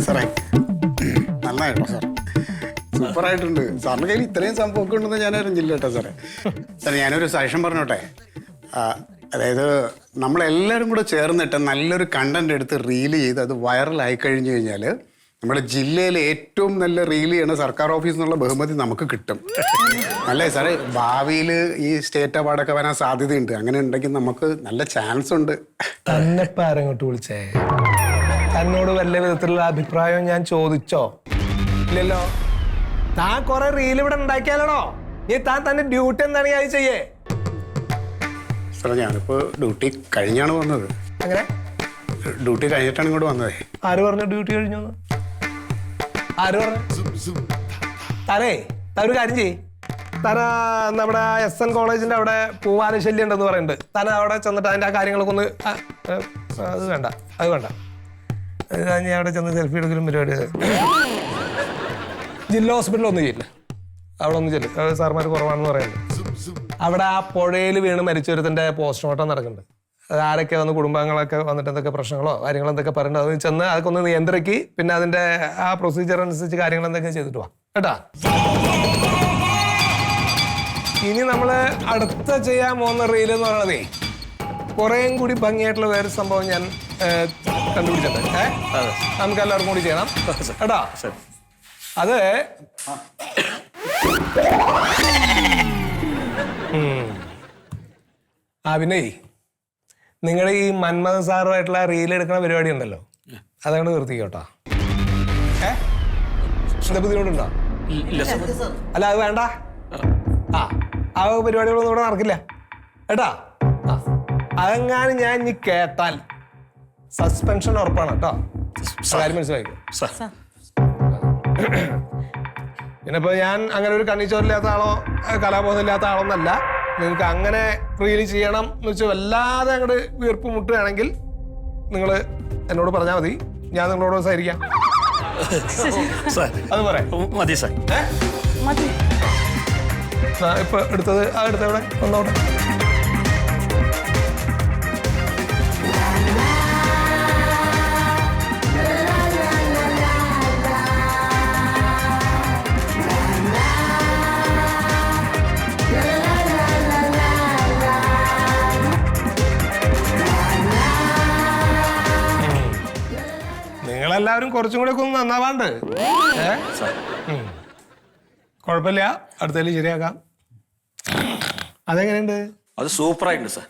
സാറേ നന്നായിട്ടോ സാർ, സൂപ്പറായിട്ടുണ്ട്. സാറിൻ്റെ കയ്യിൽ ഇത്രയും സംഭവമൊക്കെ ഉണ്ടെന്ന് ഞാൻ അറിഞ്ഞില്ല കേട്ടോ സാറേ. സാറേ ഞാനൊരു സജഷൻ പറഞ്ഞോട്ടെ. അതായത് നമ്മളെല്ലാവരും കൂടെ ചേർന്നിട്ട് നല്ലൊരു കണ്ടന്റ് എടുത്ത് റീല് ചെയ്ത് അത് വൈറലായി കഴിഞ്ഞു കഴിഞ്ഞാൽ നമ്മുടെ ജില്ലയിലെ ഏറ്റവും നല്ല റീൽ ചെയ്യണ സർക്കാർ ഓഫീസിൽ നിന്നുള്ള ബഹുമതി നമുക്ക് കിട്ടും. അല്ലേ സാറേ? ഭാവിയിൽ ഈ സ്റ്റേറ്റ് അവാർഡൊക്കെ വരാൻ സാധ്യതയുണ്ട്. അങ്ങനെ ഉണ്ടെങ്കിൽ നമുക്ക് നല്ല ചാൻസ് ഉണ്ട്. തന്നെപ്പ ആരെങ്ങോട്ട് വിളിച്ചേ? തന്നോട് വല്ല വിധത്തിലുള്ള അഭിപ്രായം ഞാൻ ചോദിച്ചോ? ഇല്ലല്ലോ. താൻ കുറെ റീൽ ഇവിടെ ഉണ്ടാക്കിയാലോ? നീ താൻ തന്റെ ഡ്യൂട്ടി എന്താണ് അത് ചെയ്യേ? സാറേ ഞാനിപ്പോൾ ഡ്യൂട്ടി കഴിഞ്ഞാണ് വന്നത്. അങ്ങനെ ഡ്യൂട്ടി കഴിഞ്ഞിട്ടാണ് ഇങ്ങോട്ട് വന്നത്. ആര് പറഞ്ഞു ഡ്യൂട്ടി കഴിഞ്ഞു? ആര് പറഞ്ഞു? താനേ ഒരു കാര്യം ചെയ്യ്. താൻ നമ്മുടെ SN കോളേജിന്റെ അവിടെ പൂവാല ശല്യം ഉണ്ടെന്ന് പറയുന്നുണ്ട്. താൻ അവിടെ ചെന്നിട്ട് അതിന്റെ ആ കാര്യങ്ങളൊക്കെ ഒന്ന് അത് വേണ്ട ഞാൻ അവിടെ ചെന്ന് സെൽഫി എടുക്കലും പരിപാടി. ജില്ലാ ഹോസ്പിറ്റലിൽ ഒന്നും ചെയ്യില്ല. അവിടെ ഒന്നും ചെല്ലും. സാർമാർ കുറവാണെന്ന് പറയുന്നുണ്ട്. അവിടെ ആ പുഴയിൽ വീണ് മരിച്ചൊരുത്തൻ്റെ പോസ്റ്റ്മോർട്ടം നടക്കുന്നുണ്ട്. അത് ആരൊക്കെ വന്ന് കുടുംബാംഗങ്ങളൊക്കെ വന്നിട്ട് എന്തൊക്കെ പ്രശ്നങ്ങളോ കാര്യങ്ങളോ എന്തൊക്കെ പറയുന്നുണ്ട് അത് ചെന്ന് അതൊക്കെ ഒന്ന് നിയന്ത്രിക്ക്. പിന്നെ അതിന്റെ ആ പ്രൊസീജിയർ അനുസരിച്ച് കാര്യങ്ങൾ എന്തൊക്കെ ചെയ്തിട്ട് പോവാം കേട്ടാ. ഇനി നമ്മള് അടുത്ത ചെയ്യാൻ പോകുന്ന റീൽ എന്ന് പറയണതേ കുറേയും കൂടി ഭംഗിയായിട്ടുള്ള വേറെ സംഭവം ഞാൻ കണ്ടുപിടിച്ചിട്ടുണ്ട്. നമുക്ക് എല്ലാവർക്കും കൂടി ചെയ്യണം കേട്ടാ. അത് പിന്നെ നിങ്ങളുടെ ഈ മന്മഥൻ സാറുമായിട്ടുള്ള റീൽ എടുക്കുന്ന പരിപാടി ഉണ്ടല്ലോ, അതങ്ങോട്ട് നിർത്തിക്കോട്ടോ. എന്താ ബുദ്ധിമുട്ടുണ്ടോ? അല്ല അത് വേണ്ട. ആ പരിപാടികളൊന്നും ഇവിടെ നടക്കില്ല കേട്ടാ. അതെങ്ങാനും ഞാൻ ഇനി കേട്ടാൽ സസ്പെൻഷൻ ഉറപ്പാണ് കേട്ടോ. കാര്യം മനസ്സിലാക്കും. പിന്നെ ഇപ്പൊ ഞാൻ അങ്ങനെ ഒരു കണ്ണിച്ചോരില്ലാത്ത ആളോ കലാബോധമില്ലാത്ത ആളൊന്നല്ല. നിങ്ങൾക്ക് അങ്ങനെ റീൽ ചെയ്യണം എന്ന് വെച്ചാൽ വല്ലാതെ അങ്ങോട്ട് വീർപ്പ് മുട്ടുകയാണെങ്കിൽ നിങ്ങൾ എന്നോട് പറഞ്ഞാൽ മതി, ഞാൻ നിങ്ങളോട് സഹകരിക്കാം. അത് പറയാം മതി സാർ. ഇപ്പൊ എടുത്തത് എടുത്തവിടെ ഒന്നോട്ടെ. നിങ്ങളെല്ലാവരും കുറച്ചും കൂടെ ഒക്കെ ഒന്ന് നന്നാവാണ്ട്. കുഴപ്പമില്ല, അടുത്തതിൽ ശരിയാക്കാം. അതെങ്ങനെയുണ്ട്? അത് സൂപ്പറായിട്ടുണ്ട് സാർ.